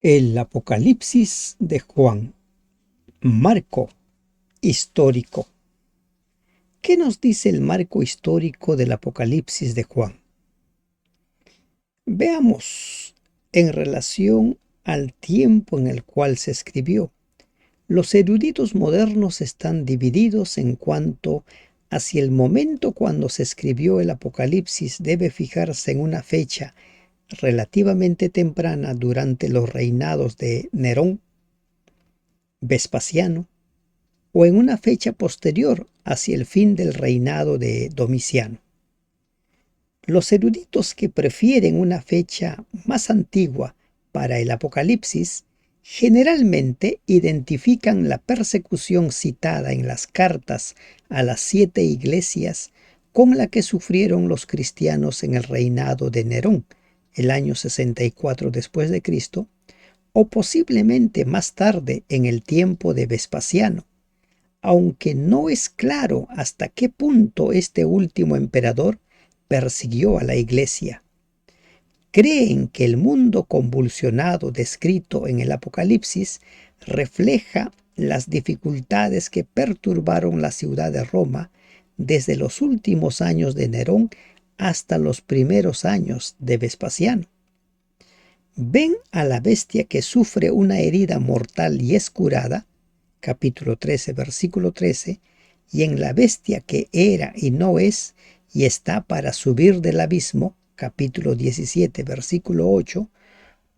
El Apocalipsis de Juan. Marco histórico. ¿Qué nos dice el marco histórico del Apocalipsis de Juan? Veamos en relación al tiempo en el cual se escribió. Los eruditos modernos están divididos en cuanto a si el momento cuando se escribió el Apocalipsis debe fijarse en una fecha relativamente temprana durante los reinados de Nerón, Vespasiano, o en una fecha posterior hacia el fin del reinado de Domiciano. Los eruditos que prefieren una fecha más antigua para el Apocalipsis generalmente identifican la persecución citada en las cartas a las 7 iglesias con la que sufrieron los cristianos en el reinado de Nerón, el año 64 después de Cristo, o posiblemente más tarde en el tiempo de Vespasiano, aunque no es claro hasta qué punto este último emperador persiguió a la iglesia. Creen que el mundo convulsionado descrito en el Apocalipsis refleja las dificultades que perturbaron la ciudad de Roma desde los últimos años de Nerón hasta los primeros años de Vespasiano. Ven a la bestia que sufre una herida mortal y es curada, capítulo 13, versículo 13, y en la bestia que era y no es y está para subir del abismo, capítulo 17, versículo 8,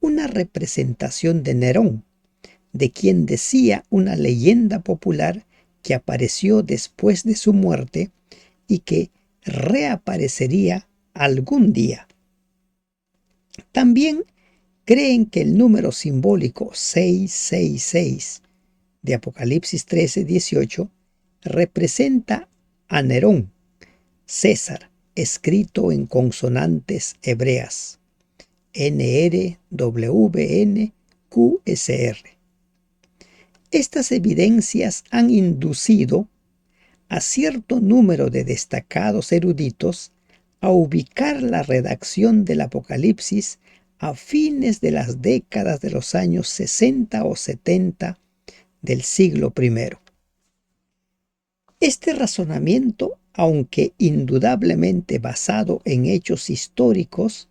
una representación de Nerón, de quien decía una leyenda popular que apareció después de su muerte y que reaparecería algún día. También creen que el número simbólico 666 de Apocalipsis 13, 18 representa a Nerón, César, escrito en consonantes hebreas, NRWNQSR. Estas evidencias han inducido a cierto número de destacados eruditos a ubicar la redacción del Apocalipsis a fines de las décadas de los años 60 o 70 del siglo I. Este razonamiento, aunque indudablemente basado en hechos históricos,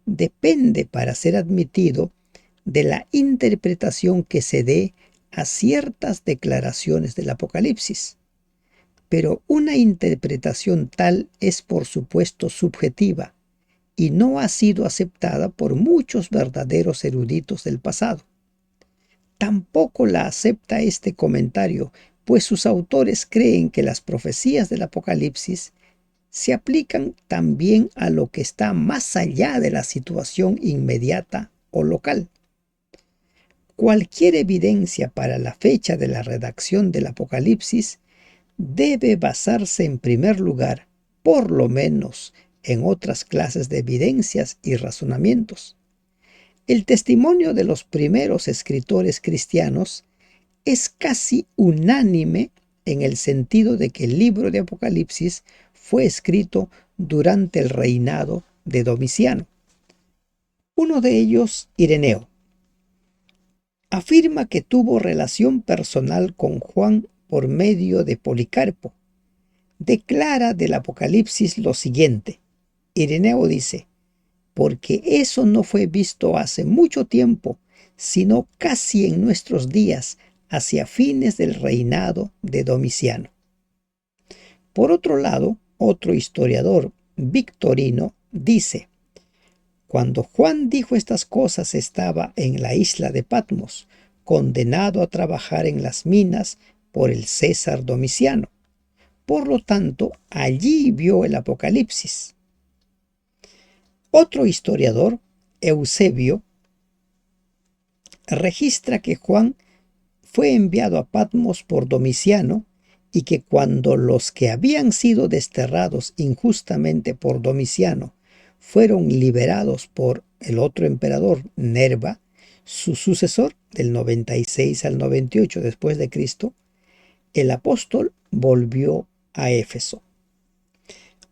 depende para ser admitido de la interpretación que se dé a ciertas declaraciones del Apocalipsis. Pero una interpretación tal es por supuesto subjetiva y no ha sido aceptada por muchos verdaderos eruditos del pasado. Tampoco la acepta este comentario, pues sus autores creen que las profecías del Apocalipsis se aplican también a lo que está más allá de la situación inmediata o local. Cualquier evidencia para la fecha de la redacción del Apocalipsis debe basarse en primer lugar, por lo menos, en otras clases de evidencias y razonamientos. El testimonio de los primeros escritores cristianos es casi unánime en el sentido de que el libro de Apocalipsis fue escrito durante el reinado de Domiciano. Uno de ellos, Ireneo, afirma que tuvo relación personal con Juan por medio de Policarpo. Declara del Apocalipsis lo siguiente. Ireneo dice: porque eso no fue visto hace mucho tiempo, sino casi en nuestros días, hacia fines del reinado de Domiciano. Por otro lado, otro historiador, Victorino, dice: cuando Juan dijo estas cosas estaba en la isla de Patmos, condenado a trabajar en las minas por el César Domiciano. Por lo tanto, allí vio el Apocalipsis. Otro historiador, Eusebio, registra que Juan fue enviado a Patmos por Domiciano y que cuando los que habían sido desterrados injustamente por Domiciano fueron liberados por el otro emperador, Nerva, su sucesor del 96 al 98 después de Cristo, el apóstol volvió a Éfeso.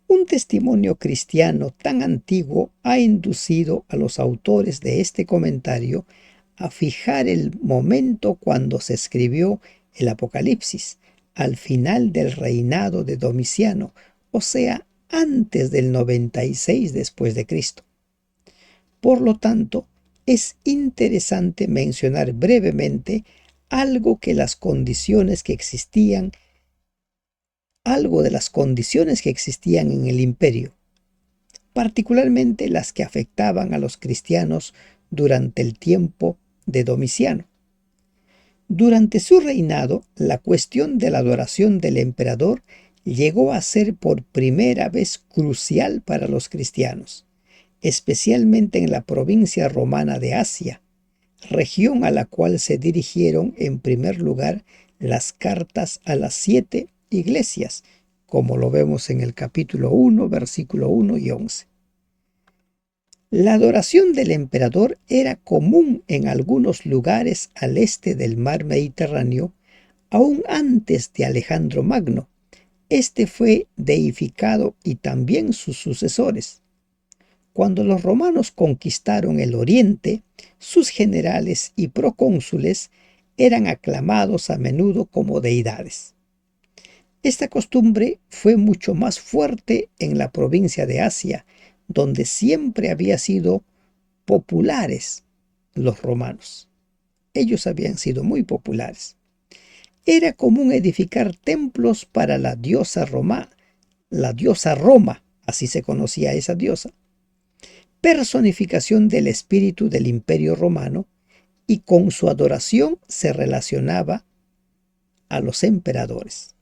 Un testimonio cristiano tan antiguo ha inducido a los autores de este comentario a fijar el momento cuando se escribió el Apocalipsis, al final del reinado de Domiciano, o sea, antes del 96 después de Cristo. Por lo tanto, es interesante mencionar brevemente algo de las condiciones que existían en el imperio, particularmente las que afectaban a los cristianos durante el tiempo de Domiciano. Durante su reinado, la cuestión de la adoración del emperador llegó a ser por primera vez crucial para los cristianos, especialmente en la provincia romana de Asia, región a la cual se dirigieron en primer lugar las cartas a las 7 iglesias, como lo vemos en el capítulo 1, versículo 1 y 11. La adoración del emperador era común en algunos lugares al este del mar Mediterráneo, aún antes de Alejandro Magno. Este fue deificado y también sus sucesores. Cuando los romanos conquistaron el Oriente, sus generales y procónsules eran aclamados a menudo como deidades. Esta costumbre fue mucho más fuerte en la provincia de Asia, donde siempre habían sido populares los romanos. Ellos habían sido muy populares. Era común edificar templos para la diosa Roma, así se conocía a esa diosa, personificación del espíritu del Imperio Romano, y con su adoración se relacionaba a los emperadores.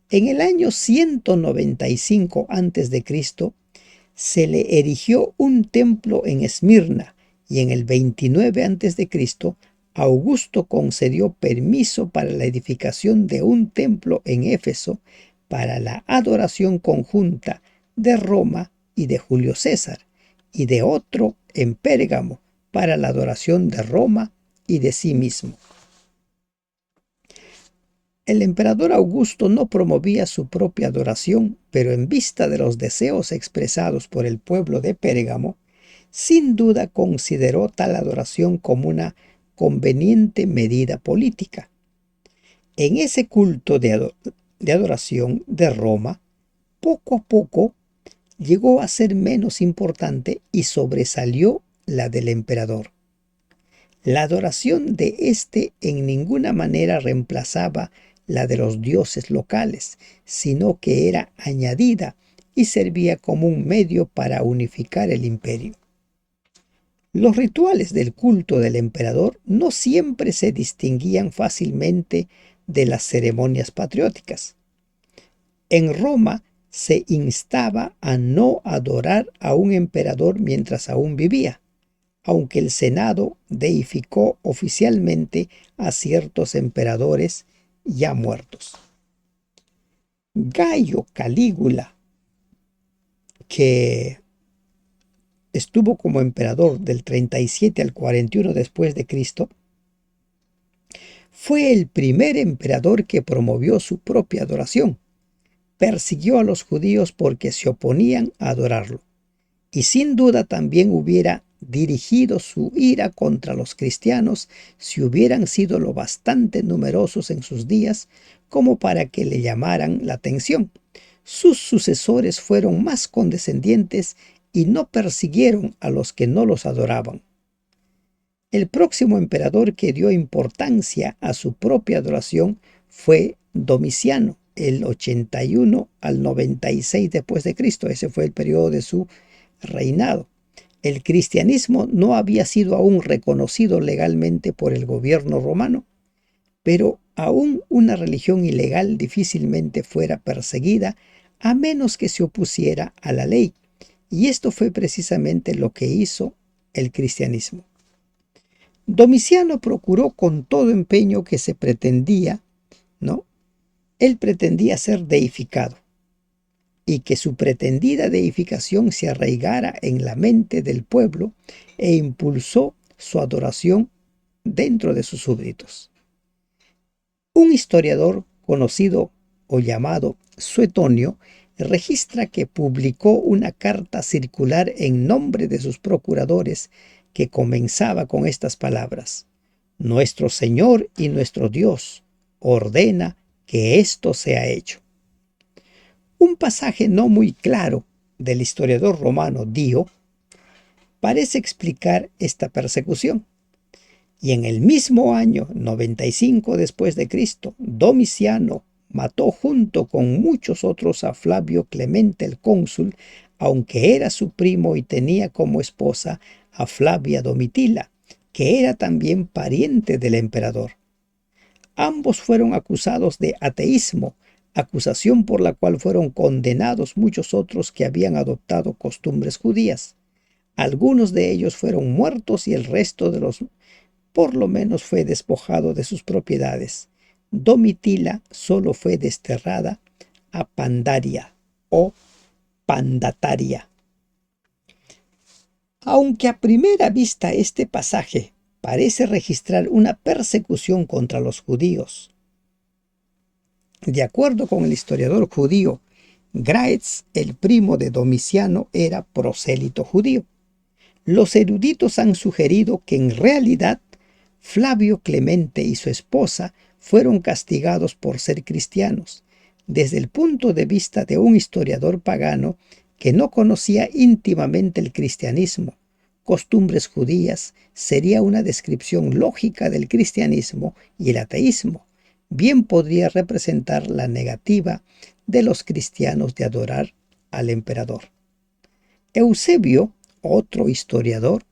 En el año 195 a.C. se le erigió un templo en Esmirna, y en el 29 a.C. Augusto concedió permiso para la edificación de un templo en Éfeso para la adoración conjunta de Roma y de Julio César, y de otro en Pérgamo para la adoración de Roma y de sí mismo. El emperador Augusto no promovía su propia adoración, pero en vista de los deseos expresados por el pueblo de Pérgamo, sin duda consideró tal adoración como una conveniente medida política. En ese culto de adoración de Roma, poco a poco llegó a ser menos importante y sobresalió la del emperador. La adoración de éste en ninguna manera reemplazaba la de los dioses locales, sino que era añadida y servía como un medio para unificar el imperio. Los rituales del culto del emperador no siempre se distinguían fácilmente de las ceremonias patrióticas. En Roma se instaba a no adorar a un emperador mientras aún vivía, aunque el Senado deificó oficialmente a ciertos emperadores ya muertos. Gayo Calígula, que estuvo como emperador del 37 al 41 después de Cristo, fue el primer emperador que promovió su propia adoración. Persiguió a los judíos porque se oponían a adorarlo, y sin duda también hubiera dirigido su ira contra los cristianos si hubieran sido lo bastante numerosos en sus días como para que le llamaran la atención. Sus sucesores fueron más condescendientes y no persiguieron a los que no los adoraban. El próximo emperador que dio importancia a su propia adoración fue Domiciano, el 81 al 96 después de Cristo. Ese fue el periodo de su reinado. El cristianismo no había sido aún reconocido legalmente por el gobierno romano, pero aún una religión ilegal difícilmente fuera perseguida a menos que se opusiera a la ley, y esto fue precisamente lo que hizo el cristianismo. Domiciano procuró con todo empeño que se pretendía, ¿no? Él pretendía ser deificado, y que su pretendida deificación se arraigara en la mente del pueblo e impulsó su adoración dentro de sus súbditos. Un historiador conocido o llamado Suetonio registra que publicó una carta circular en nombre de sus procuradores que comenzaba con estas palabras: Nuestro Señor y nuestro Dios ordena que esto sea hecho. Un pasaje no muy claro del historiador romano Dio parece explicar esta persecución. Y en el mismo año 95 después de Cristo, Domiciano mató junto con muchos otros a Flavio Clemente el cónsul, aunque era su primo y tenía como esposa a Flavia Domitila, que era también pariente del emperador. Ambos fueron acusados de ateísmo, acusación por la cual fueron condenados muchos otros que habían adoptado costumbres judías. Algunos de ellos fueron muertos y el resto de los por lo menos fue despojado de sus propiedades. Domitila solo fue desterrada a Pandaria o Pandataria. Aunque a primera vista este pasaje parece registrar una persecución contra los judíos, de acuerdo con el historiador judío Graetz, el primo de Domiciano era prosélito judío. Los eruditos han sugerido que en realidad Flavio Clemente y su esposa fueron castigados por ser cristianos, desde el punto de vista de un historiador pagano que no conocía íntimamente el cristianismo. Costumbres judías sería una descripción lógica del cristianismo y el ateísmo. Bien podría representar la negativa de los cristianos de adorar al emperador. Eusebio, otro historiador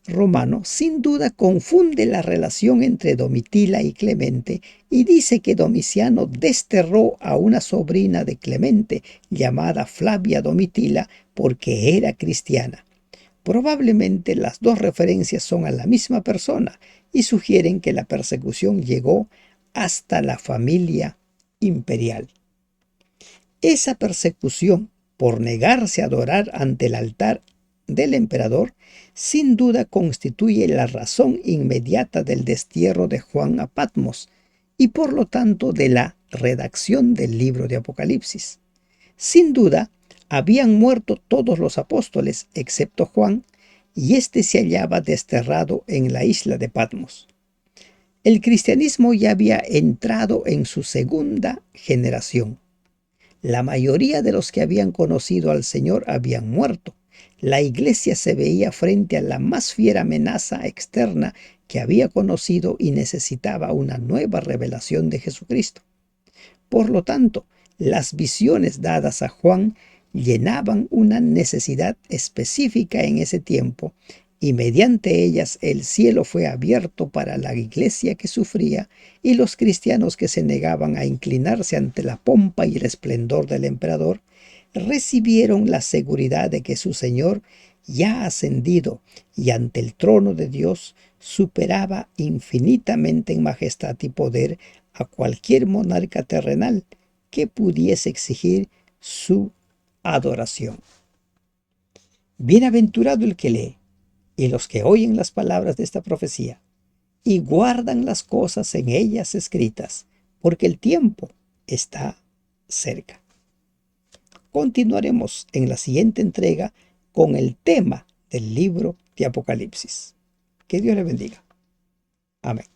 romano, sin duda confunde la relación entre Domitila y Clemente y dice que Domiciano desterró a una sobrina de Clemente llamada Flavia Domitila porque era cristiana. Probablemente las dos referencias son a la misma persona y sugieren que la persecución llegó hasta la familia imperial. Esa persecución por negarse a adorar ante el altar del emperador sin duda constituye la razón inmediata del destierro de Juan a Patmos y por lo tanto de la redacción del libro de Apocalipsis. Sin duda, habían muerto todos los apóstoles excepto Juan, y éste se hallaba desterrado en la isla de Patmos. El cristianismo ya había entrado en su segunda generación. La mayoría de los que habían conocido al Señor habían muerto. La iglesia se veía frente a la más fiera amenaza externa que había conocido y necesitaba una nueva revelación de Jesucristo. Por lo tanto, las visiones dadas a Juan llenaban una necesidad específica en ese tiempo y mediante ellas el cielo fue abierto para la iglesia que sufría y los cristianos que se negaban a inclinarse ante la pompa y el esplendor del emperador recibieron la seguridad de que su Señor, ya ascendido y ante el trono de Dios, superaba infinitamente en majestad y poder a cualquier monarca terrenal que pudiese exigir su adoración. Bienaventurado el que lee y los que oyen las palabras de esta profecía y guardan las cosas en ellas escritas, porque el tiempo está cerca. Continuaremos en la siguiente entrega con el tema del libro de Apocalipsis. Que Dios le bendiga. Amén.